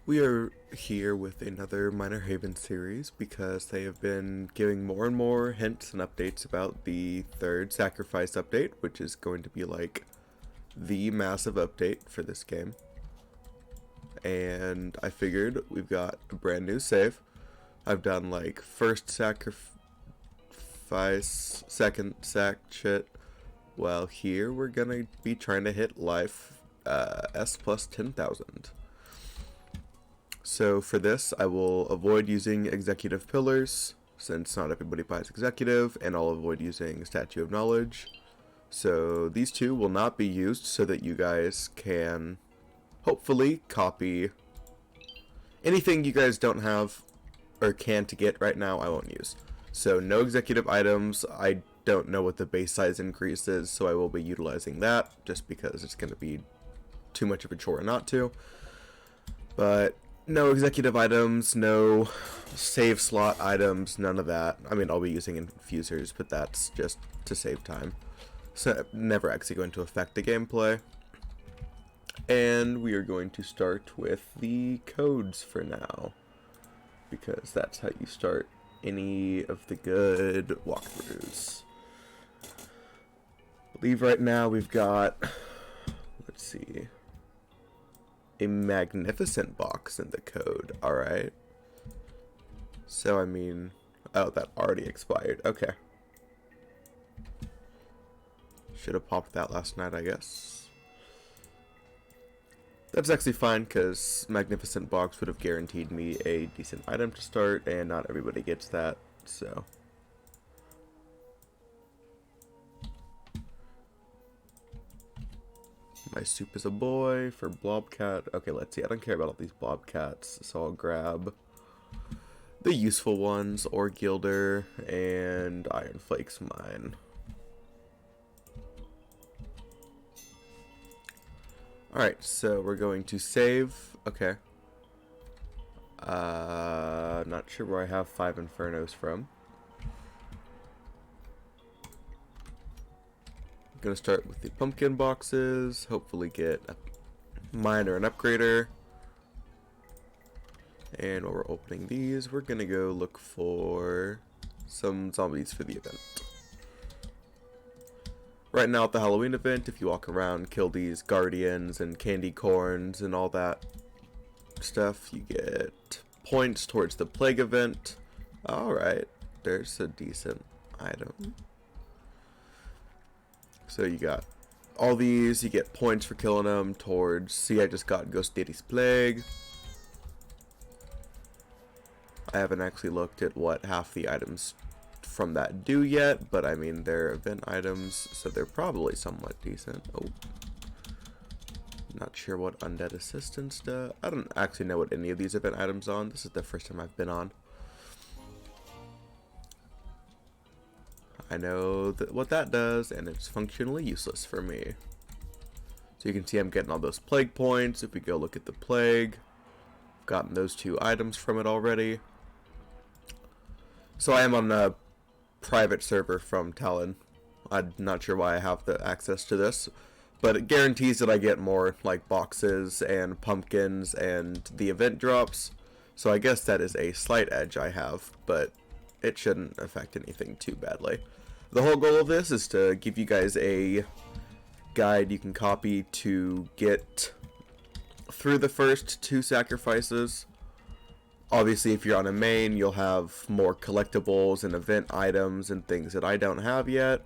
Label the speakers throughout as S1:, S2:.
S1: We are here with another Minor Haven series because they have been giving more and more hints and updates about the third Sacrifice update, which is going to be like the massive update for this game. And I figured we've got a brand new save. I've done like first sacrifice, second sac shit. Well, here we're gonna be trying to hit life S plus 10,000. So for this, I will avoid using executive pillars, since not everybody buys executive, and I'll avoid using Statue of Knowledge. So these two will not be used so that you guys can hopefully copy anything you guys don't have or can to get right now. I won't use. So no executive items. I don't know what the base size increase is, so I will be utilizing that just because it's going to be too much of a chore not to. But no executive items, no save slot items, none of that. I mean, I'll be using infusers, but that's just to save time. So never actually going to affect the gameplay. And we are going to start with the codes for now, because that's how you start any of the good walkthroughs. I believe right now we've got, let's see, a magnificent box in the code. Alright. So, I mean, oh, that already expired. Okay. Should have popped that last night, I guess. That's actually fine, because Magnificent Box would have guaranteed me a decent item to start, and not everybody gets that, so. My soup is a boy for Blobcat. Okay, let's see. I don't care about all these Blobcats, so I'll grab the useful ones, or Gilder, and Iron Flakes mine. Alright, so we're going to save. Okay. Not sure where I have 5 Infernos from. Gonna start with the pumpkin boxes, hopefully get a mine or an upgrader. And while we're opening these, we're gonna go look for some zombies for the event. Right now at the Halloween event, if you walk around, kill these guardians and candy corns and all that stuff, you get points towards the plague event. Alright, there's a decent item. So you got all these, you get points for killing them towards, see, I just got Ghost Deity's Plague. I haven't actually looked at what half the items from that do yet, but I mean, they're event items, so they're probably somewhat decent. Oh. Not sure what Undead Assistance does. I don't actually know what any of these event items on. This is the first time I've been on. I know what that does, and it's functionally useless for me. So you can see I'm getting all those plague points. If we go look at the plague, I've gotten those 2 items from it already. So I am on a private server from Talon. I'm not sure why I have the access to this, but it guarantees that I get more like boxes and pumpkins and the event drops. So I guess that is a slight edge I have, but it shouldn't affect anything too badly. The whole goal of this is to give you guys a guide you can copy to get through the first 2 sacrifices. Obviously, if you're on a main, you'll have more collectibles and event items and things that I don't have yet.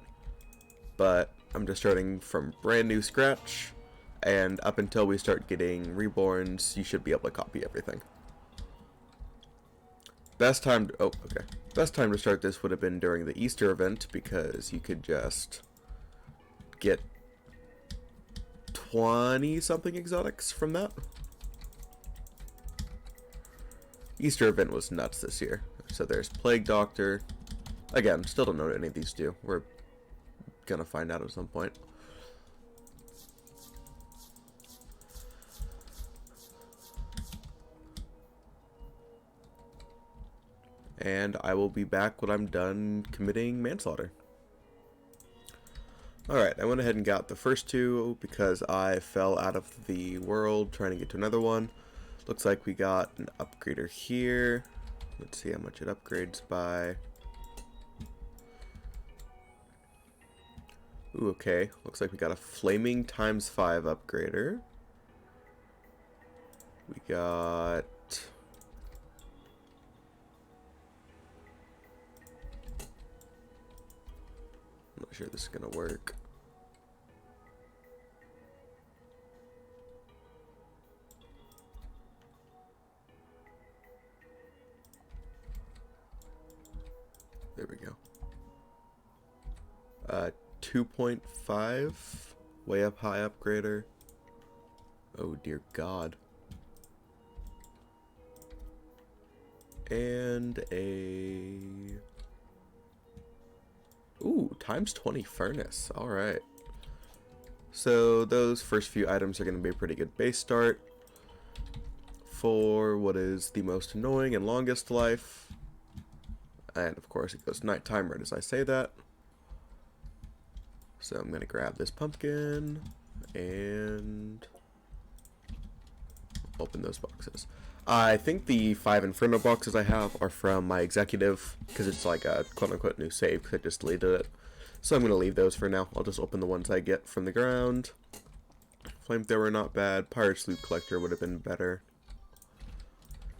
S1: But I'm just starting from brand new scratch, and up until we start getting reborns, you should be able to copy everything. Best time to start this would have been during the Easter event, because you could just get 20 something exotics from that. Easter event was nuts this year. So there's Plague Doctor. Again, still don't know what any of these do. We're gonna find out at some point. And I will be back when I'm done committing manslaughter. Alright, I went ahead and got the first 2 because I fell out of the world trying to get to another one. Looks like we got an upgrader here. Let's see how much it upgrades by. Ooh, okay. Looks like we got a flaming ×5 upgrader. We got... I'm not sure this is gonna work. There we go. 2.5 way up high upgrader. Oh dear God. And a ×20 furnace. All right. So those first few items are going to be a pretty good base start for what is the most annoying and longest life. And of course it goes nighttime right as I say that. So I'm going to grab this pumpkin and open those boxes. I think the 5 Inferno boxes I have are from my executive, because it's like a quote-unquote new save, because I just deleted it. So I'm going to leave those for now. I'll just open the ones I get from the ground. Flamethrower, not bad. Pirate's Loot Collector would have been better.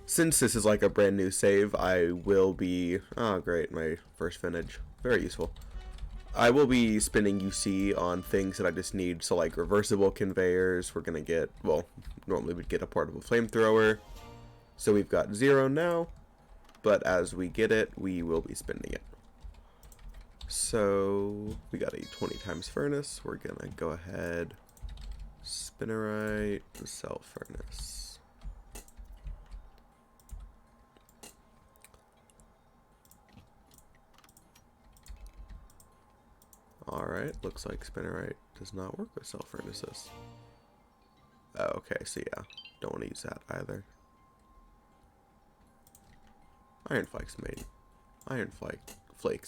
S1: Since this is like a brand new save, I will be... Oh, great, my first vintage. Very useful. I will be spending UC on things that I just need. So like reversible conveyors, we're going to get... Well, normally we'd get a portable flamethrower. So we've got 0 now, but as we get it, we will be spending it. So we got a 20 times furnace. We're gonna go ahead, spinnerite, sell furnace. Alright, looks like spinnerite does not work with cell furnaces. Oh, okay, so yeah, don't want to use that either. Iron flakes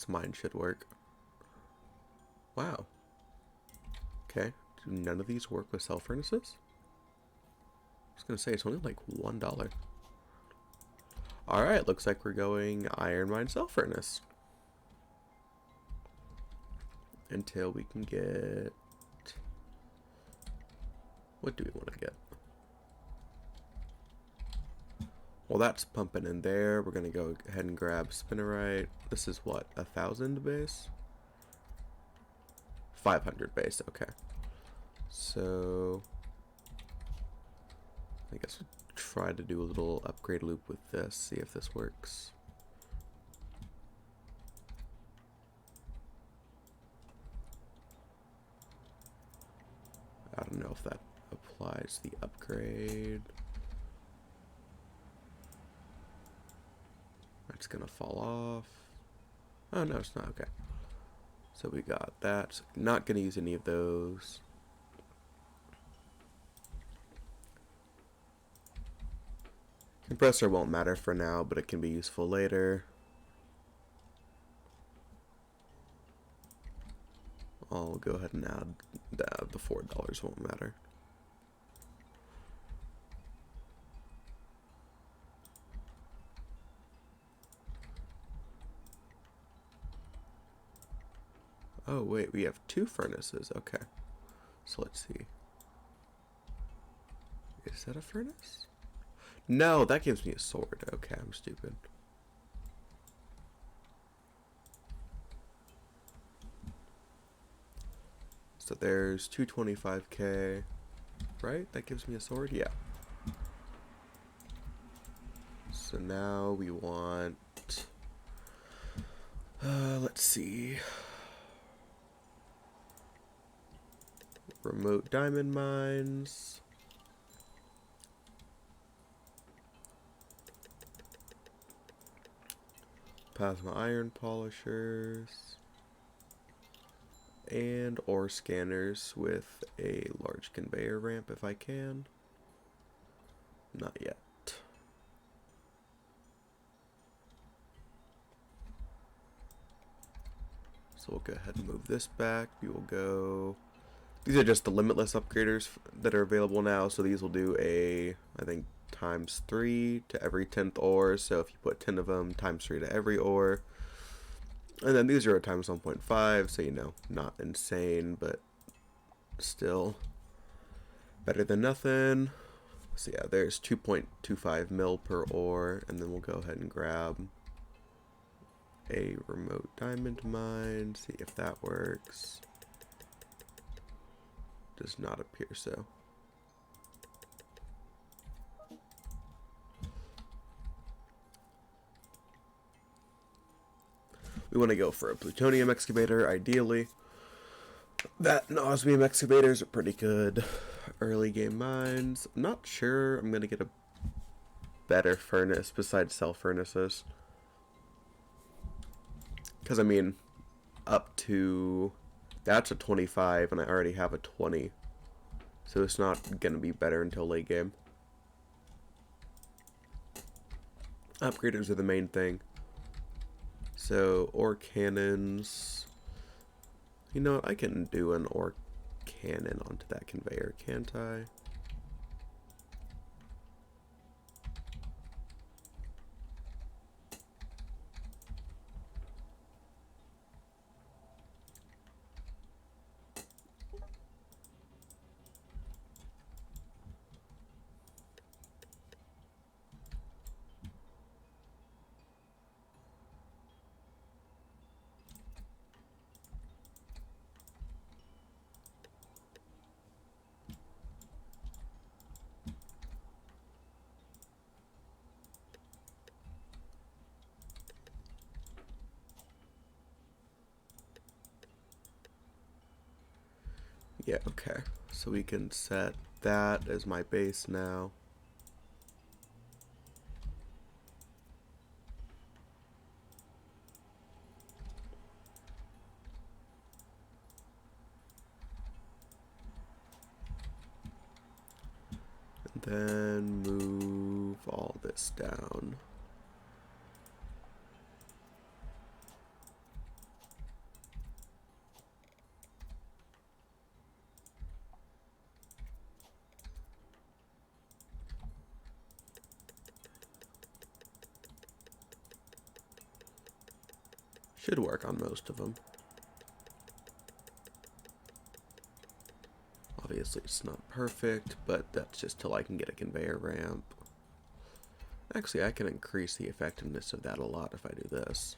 S1: mine should work. Wow. Okay. Do none of these work with cell furnaces? I was gonna say it's only like $1. Alright, looks like we're going iron mine cell furnace. Until we can get... What do we want to get? Well, that's pumping in there. We're going to go ahead and grab spinnerite. This is what, 1,000 base? 500 base, okay. So, I guess we'll try to do a little upgrade loop with this, see if this works. I don't know if that applies the upgrade. It's gonna fall off. Oh no, it's not. Okay. So we got that. So not gonna use any of those. Compressor won't matter for now, but it can be useful later. I'll go ahead and add the $4 won't matter. Oh wait, we have 2 furnaces. Okay. So let's see. Is that a furnace? No, that gives me a sword. Okay, I'm stupid. So there's 225k, right? That gives me a sword? Yeah. So now we want... let's see... Remote diamond mines. Plasma iron polishers. And ore scanners with a large conveyor ramp if I can. Not yet. So we'll go ahead and move this back. We will go... These are just the limitless upgraders that are available now, so these will do a, I think, times 3 to every 10th ore. So if you put 10 of them, times 3 to every ore. And then these are times 1.5, so you know, not insane, but still better than nothing. So yeah, there's 2.25 mil per ore, and then we'll go ahead and grab a remote diamond mine, see if that works. Does not appear so. We want to go for a plutonium excavator, ideally. That and osmium excavators are pretty good early game mines. I'm not sure I'm going to get a better furnace besides cell furnaces. Because, I mean, up to... That's a 25, and I already have a 20. So it's not going to be better until late game. Upgraders are the main thing. So, ore cannons. You know what? I can do an ore cannon onto that conveyor, can't I? Yeah, okay. So we can set that as my base now. And then move all this down. Should work on most of them. Obviously it's not perfect, but that's just till I can get a conveyor ramp. Actually, I can increase the effectiveness of that a lot if I do this.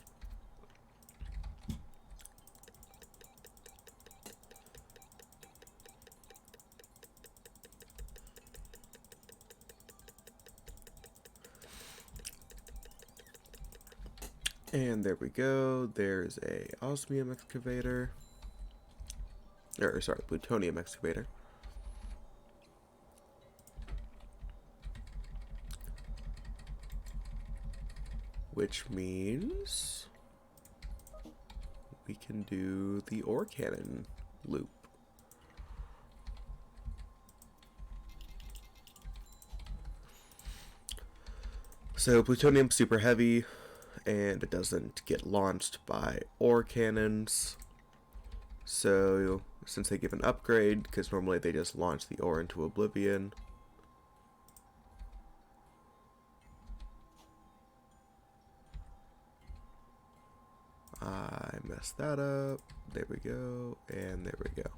S1: And there we go. There's a osmium excavator. Or sorry, plutonium excavator. Which means we can do the ore cannon loop. So plutonium's super heavy, and it doesn't get launched by ore cannons. So since they give an upgrade, because normally they just launch the ore into oblivion. I messed that up. There we go, and there we go.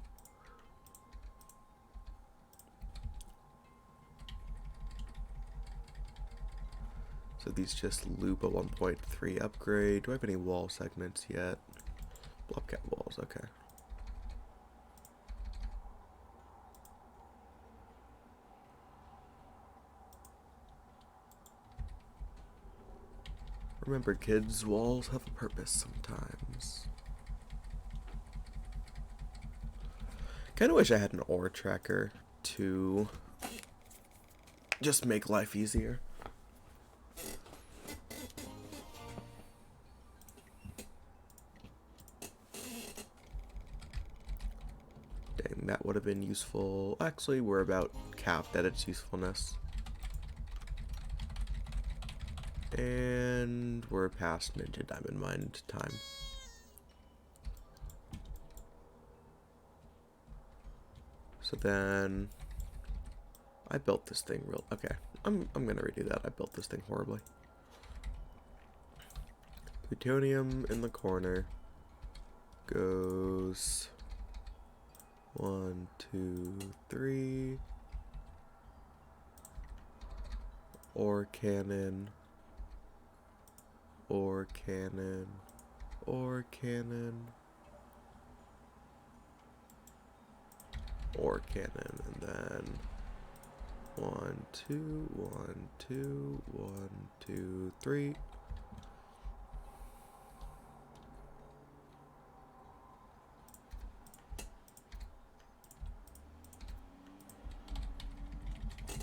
S1: So these just loop a 1.3 upgrade. Do I have any wall segments yet? Blobcat walls, okay. Remember, kids, walls have a purpose sometimes. Kinda wish I had an ore tracker to just make life easier. Dang, that would have been useful. Actually, we're about capped at its usefulness. And we're past Ninja Diamond Mine time. So then I built this thing real... Okay, I'm gonna redo that. I built this thing horribly. Plutonium in the corner goes 1, 2, 3. Ore cannon. Ore cannon. Ore cannon. Ore cannon, and then 1, 2, 1, 2, 1, 2, 3.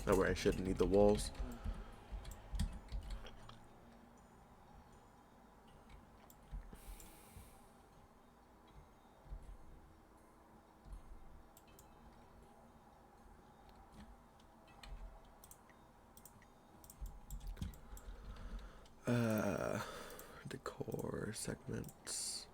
S1: That way I shouldn't need the walls. Decor segments.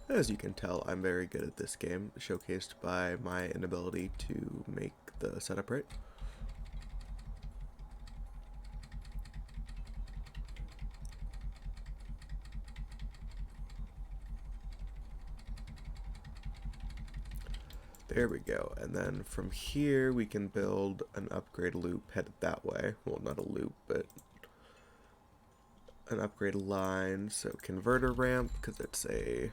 S1: As you can tell, I'm very good at this game, showcased by my inability to make the setup right. There we go, and then from here we can build an upgrade loop headed that way. Well, not a loop, but an upgrade line. So converter ramp, because it's a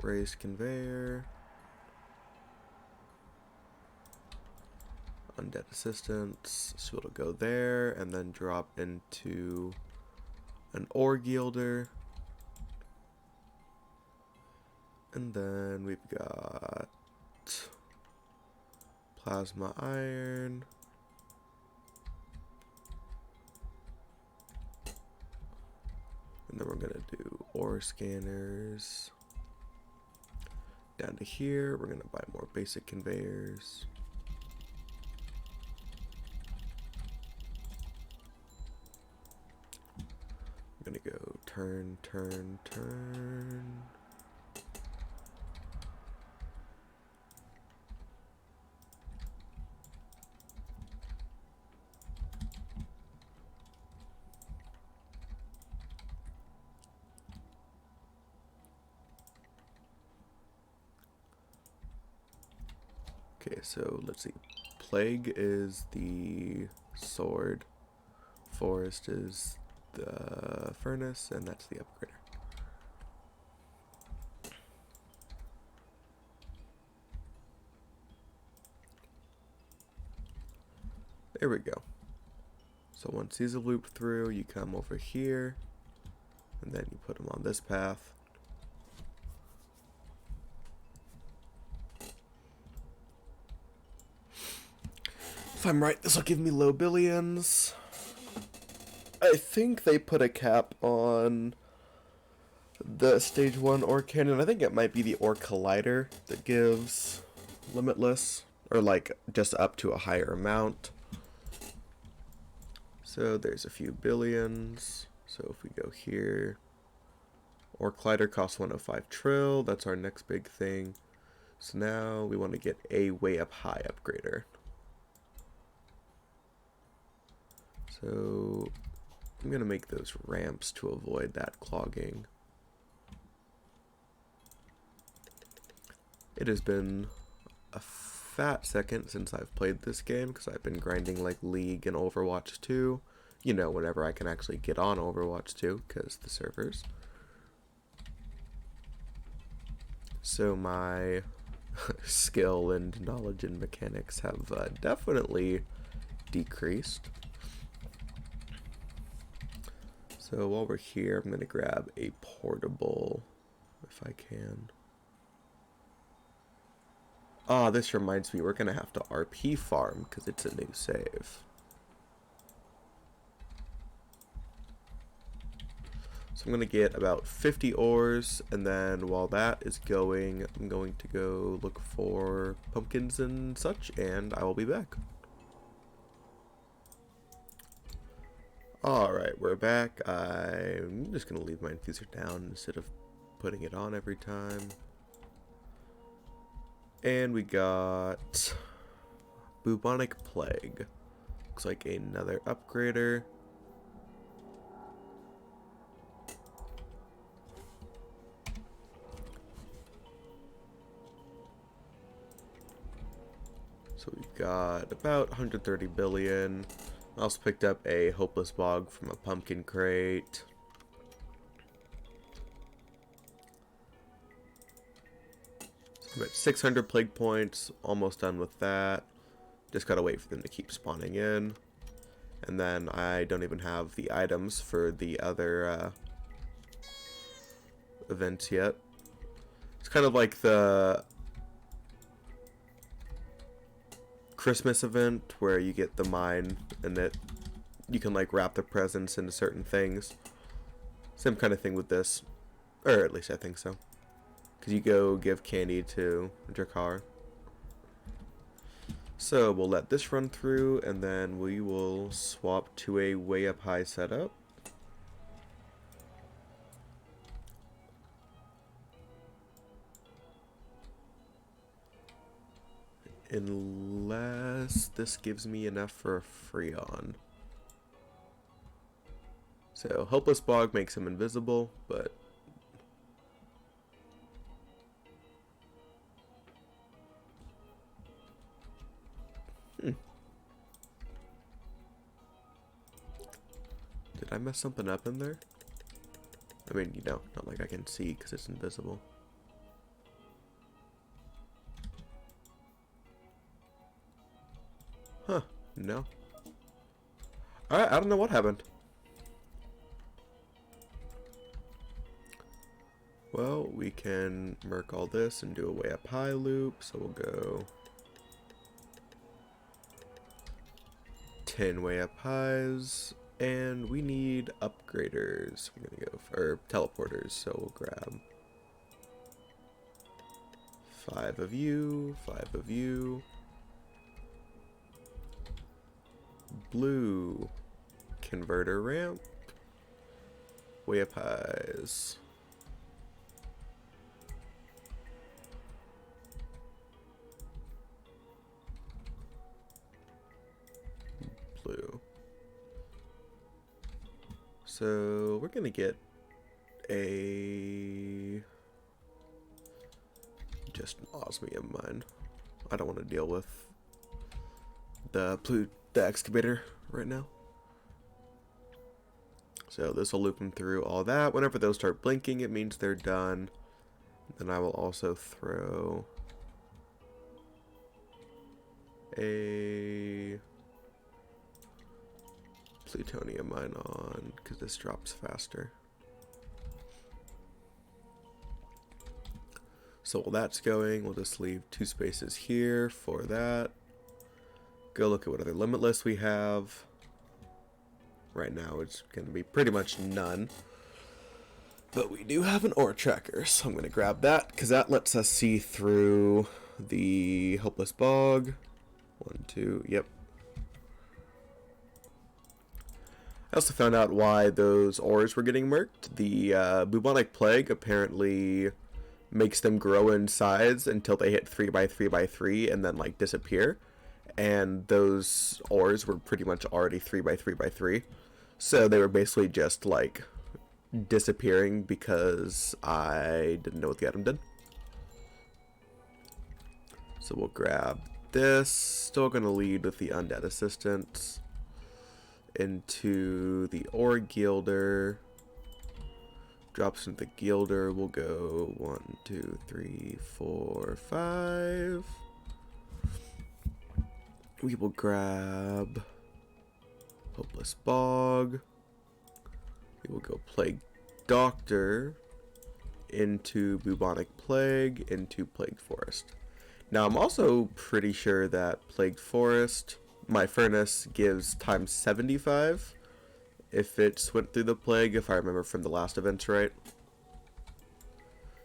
S1: raised conveyor. Undead assistance, so it'll go there and then drop into an ore yielder. And then we've got plasma iron. And then we're gonna do ore scanners. Down to here, we're gonna buy more basic conveyors. I'm gonna go turn, turn, turn. Okay, so let's see. Plague is the sword. Forest is the furnace, and that's the upgrader. There we go. So once these are looped through, you come over here, and then you put them on this path. If I'm right, this will give me low billions. I think they put a cap on the stage 1 ore cannon. I think it might be the ore collider that gives limitless, or like just up to a higher amount. So there's a few billions. So if we go here, ore collider costs 105 trill. That's our next big thing. So now we want to get a way up high upgrader. So I'm going to make those ramps to avoid that clogging. It has been a fat second since I've played this game because I've been grinding like League and Overwatch 2. You know, whenever I can actually get on Overwatch 2 because the servers. So my skill and knowledge and mechanics have definitely decreased. So while we're here, I'm going to grab a portable, if I can. Ah, this reminds me, we're going to have to RP farm, because it's a new save. So I'm going to get about 50 ores, and then while that is going, I'm going to go look for pumpkins and such, and I will be back. Alright, we're back. I'm just going to leave my infuser down instead of putting it on every time. And we got Bubonic Plague. Looks like another upgrader. So we've got about 130 billion. I also picked up a Hopeless Bog from a pumpkin crate. So I'm at 600 plague points, almost done with that. Just gotta wait for them to keep spawning in. And then I don't even have the items for the other events yet. It's kind of like the Christmas event where you get the mine and that you can like wrap the presents into certain things. Same kind of thing with this, or at least I think so, because you go give candy to Drakkar. So we'll let this run through and then we will swap to a way up high setup. Unless this gives me enough for a Freon. So Hopeless Bog makes him invisible, but did I mess something up in there? I mean, you know, not like I can see because it's invisible. Huh, no. Alright, I don't know what happened. Well, we can merc all this and do a way up high loop, so we'll go 10 way up highs, and we need upgraders. We're gonna go for teleporters, so we'll grab 5 of you, 5 of you. Blue converter ramp, way up highs. Blue. So we're gonna get a just an osmium mine. I don't want to deal with the excavator right now. So this will loop them through all that. Whenever those start blinking, it means they're done. Then I will also throw a plutonium mine on because this drops faster. So while that's going, we'll just leave 2 spaces here for that. Go look at what other limitless we have. Right now it's going to be pretty much none. But we do have an ore tracker, so I'm going to grab that because that lets us see through the Hopeless Bog. 1, 2, yep. I also found out why those ores were getting murked. The Bubonic Plague apparently makes them grow in size until they hit 3x3x3 and then like disappear. And those ores were pretty much already 3x3x3. So they were basically just like disappearing because I didn't know what the item did. So we'll grab this. Still going to lead with the Undead Assistants into the Ore Gilder. Drops into the Gilder. We'll go 1, 2, 3, 4, 5. We will grab Hopeless Bog. We will go Plague Doctor into Bubonic Plague into Plague Forest. Now I'm also pretty sure that Plague Forest, my furnace gives times 75 if it's went through the plague, if I remember from the last events right.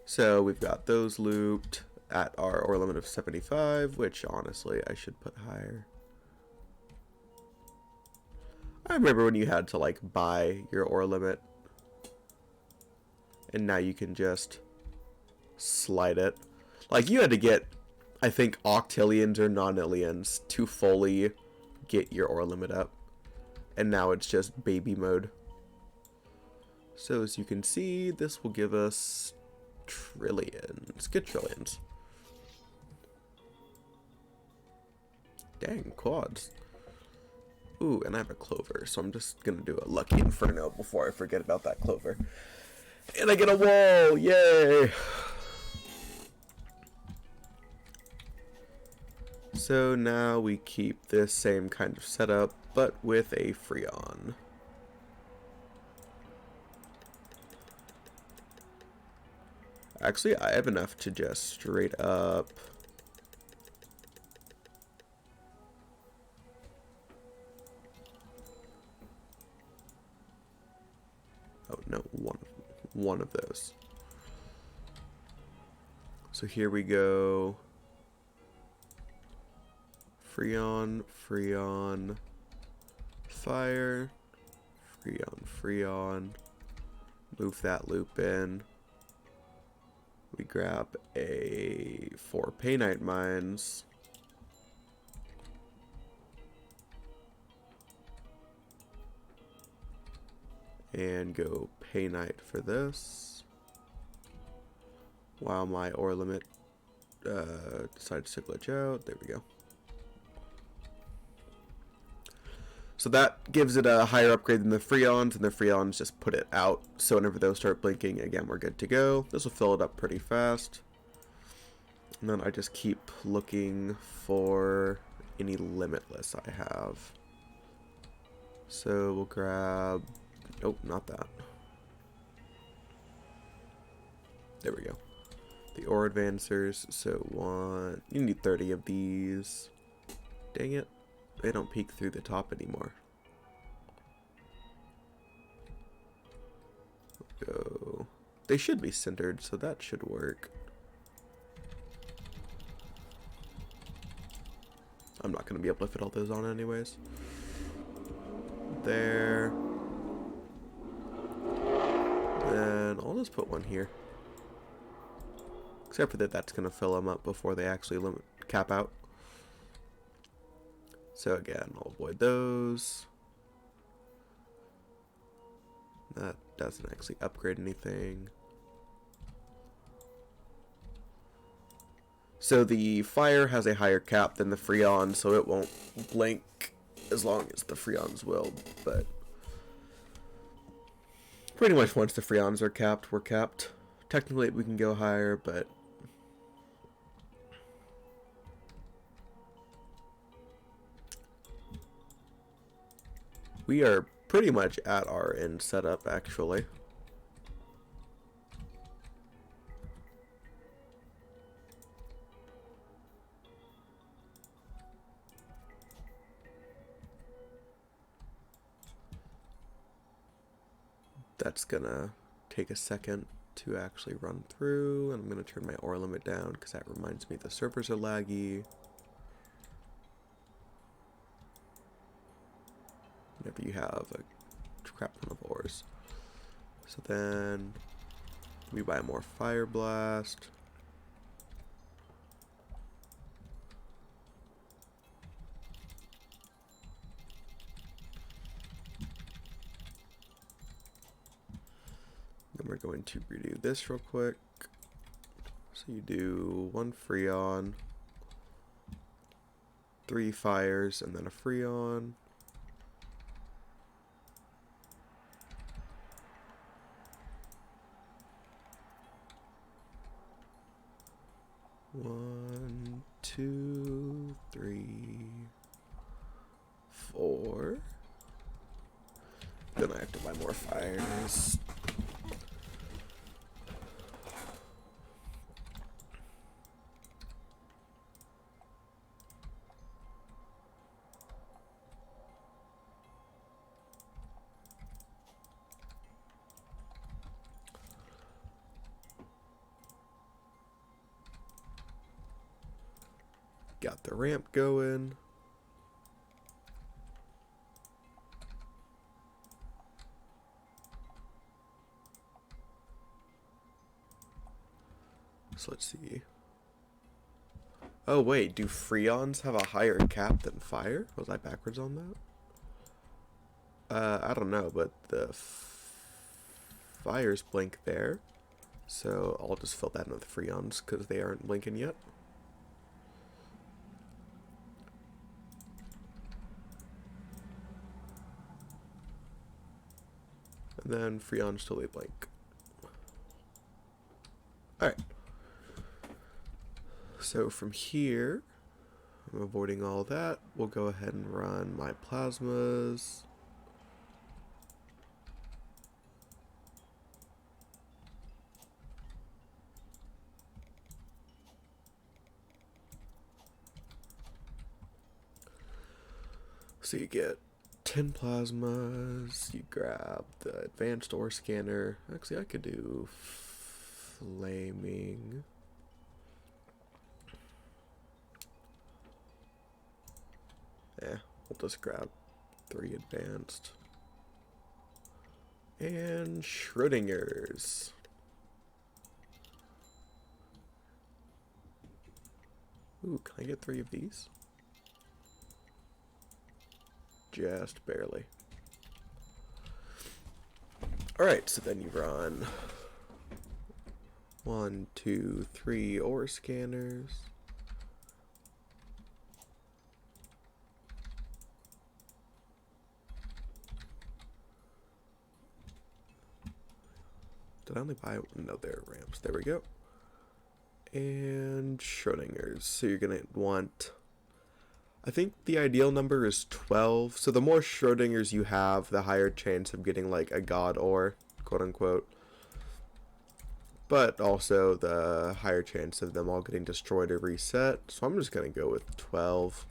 S1: So we've got those looped at our ore limit of 75, which honestly I should put higher. I remember when you had to like buy your ore limit, and now you can just slide it. Like you had to get I think octillions or nonillions to fully get your ore limit up. And now it's just baby mode. So as you can see, this will give us trillions, trillions. Dang, quads. Ooh, and I have a clover, so I'm just gonna do a lucky inferno before I forget about that clover. And I get a wall! Yay! So now we keep this same kind of setup, but with a Freon. Actually, I have enough to just straight up... Oh no, one of those. So here we go. Freon, Freon, fire, Freon, Freon. Move that loop in. We grab 4 painite mines. And go painite for this. While my ore limit decides to glitch out. There we go. So that gives it a higher upgrade than the Freons, and the Freons just put it out. So whenever those start blinking, again, we're good to go. This will fill it up pretty fast. And then I just keep looking for any limitless I have. So we'll grab... Nope, not that. There we go. The ore advancers. So you need 30 of these. Dang it. They don't peek through the top anymore. Go. They should be centered, so that should work. I'm not going to be able to fit all those on anyways. There. Then I'll just put one here. Except for that's going to fill them up before they actually cap out. So again, I'll avoid those. That doesn't actually upgrade anything. So the fire has a higher cap than the Freon, so it won't blink as long as the Freons will, but pretty much once the Freons are capped, we're capped. Technically we can go higher, but we are pretty much at our end setup, actually. That's gonna take a second to actually run through, and I'm gonna turn my ore limit down because that reminds me the servers are laggy. Whenever you have a crap ton of ores. So then we buy more fire blast. Then we're going to redo this real quick. So you do 1 Freon, 3 fires, and then a Freon. One, 2, 3, 4. Then I have to buy more fires. Got the ramp going. So let's see. Oh wait, do Freons have a higher cap than fire? Was I backwards on that? I don't know, but the fires blink there. So I'll just fill that in with Freons because they aren't blinking yet. And then Freons till they blink. Alright. So from here, I'm avoiding all that. We'll go ahead and run my plasmas. So you get 10 plasmas, you grab the advanced ore scanner. Actually, I could do flaming. We'll just grab 3 advanced. And Schrodinger's. Ooh, can I get 3 of these? Just barely. Alright, so then you run 1, 2, 3 ore scanners. Did I only buy? No, there are ramps. There we go. And Schrodinger's. So you're gonna want, I think the ideal number is 12. So the more Schrodinger's you have, the higher chance of getting like a god ore, quote unquote. But also the higher chance of them all getting destroyed or reset. So I'm just gonna go with 12.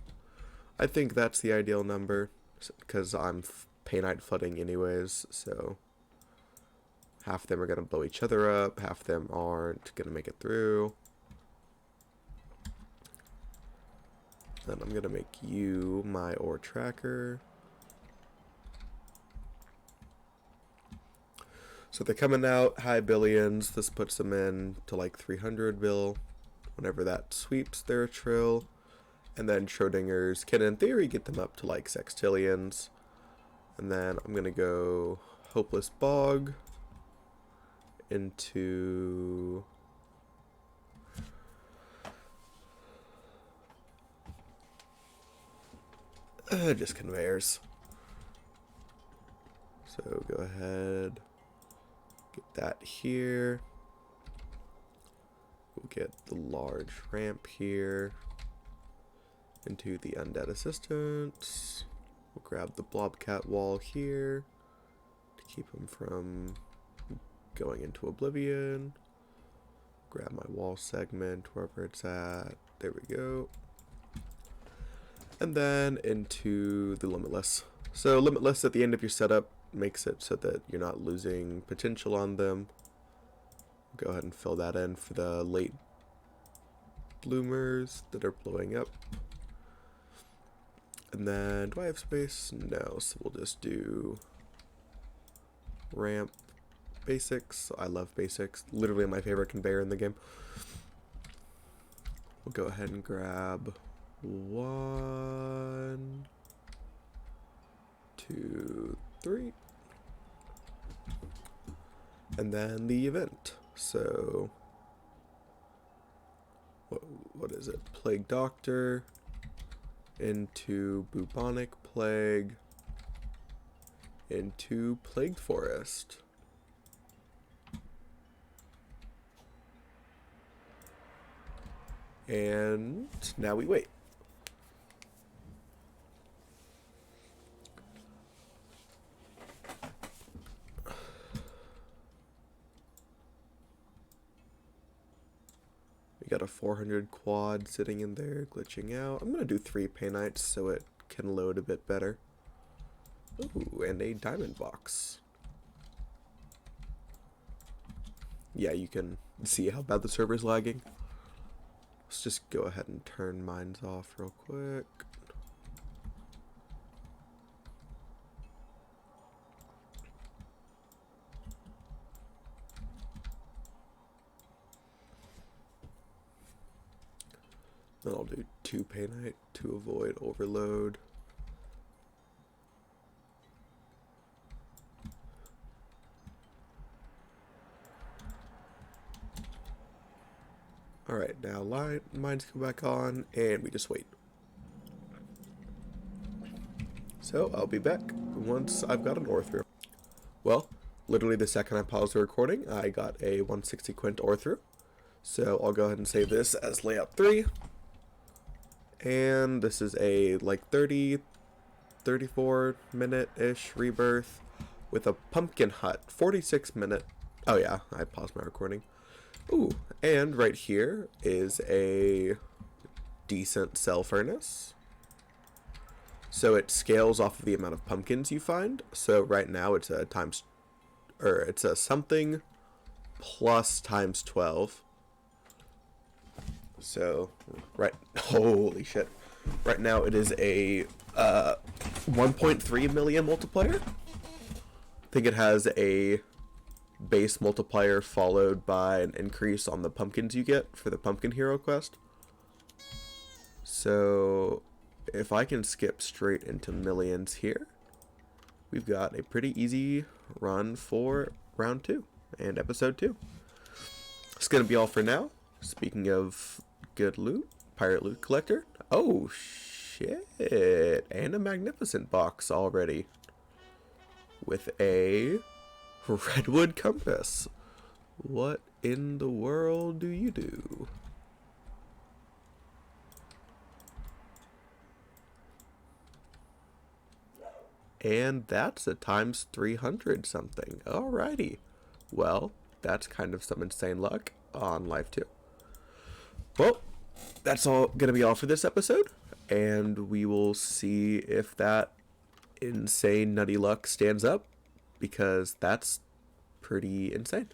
S1: I think that's the ideal number because I'm Painite flooding anyways, so half of them are going to blow each other up, half of them aren't going to make it through. Then I'm going to make you my ore tracker. So they're coming out high billions. This puts them in to like 300 bill whenever that sweeps their trill. And then Schrodinger's can in theory get them up to like sextillions. And then I'm going to go Hopeless Bog into just conveyors. So go ahead, get that here. We'll get the large ramp here into the undead assistants. We'll grab the blobcat wall here to keep him from going into oblivion. Grab my wall segment wherever it's at. There we go. And then into the limitless. So limitless at the end of your setup makes it so that you're not losing potential on them. Go ahead and fill that in for the late bloomers that are blowing up. And then do I have space? No, so we'll just do ramp. Basics. I love basics. Literally my favorite conveyor in the game. We'll go ahead and grab 1, 2, 3. And then the event. So what is it? Plague Doctor into bubonic plague into plagued forest. And now we wait. We got a 400 quad sitting in there, glitching out. I'm going to do 3 Painites so it can load a bit better. Ooh, and a diamond box. Yeah, you can see how bad the server's lagging. Let's just go ahead and turn mines off real quick. Then I'll do 2 Painite to avoid overload. Alright, now mines come back on, and we just wait. So, I'll be back once I've got an ore through. Well, literally the second I paused the recording, I got a 160 quint ore through. So, I'll go ahead and save this as layout 3. And this is a, like, 34 minute-ish rebirth with a pumpkin hut. 46 minute. Oh yeah, I paused my recording. Ooh, and right here is a decent cell furnace. So it scales off of the amount of pumpkins you find. So right now it's a something plus times 12. So holy shit. Right now it is a 1.3 million multiplier. I think it has a base multiplier followed by an increase on the pumpkins you get for the pumpkin hero quest. So if I can skip straight into millions here, we've got a pretty easy run for round 2 and episode 2. It's gonna be all for now. Speaking of good loot, pirate loot collector. Oh shit, and a magnificent box already with a redwood compass. What in the world do you do? And that's a times 300 something. Alrighty. Well, that's kind of some insane luck on Life 2. Well, that's all gonna be all for this episode, and we will see if that insane nutty luck stands up, because that's pretty insane.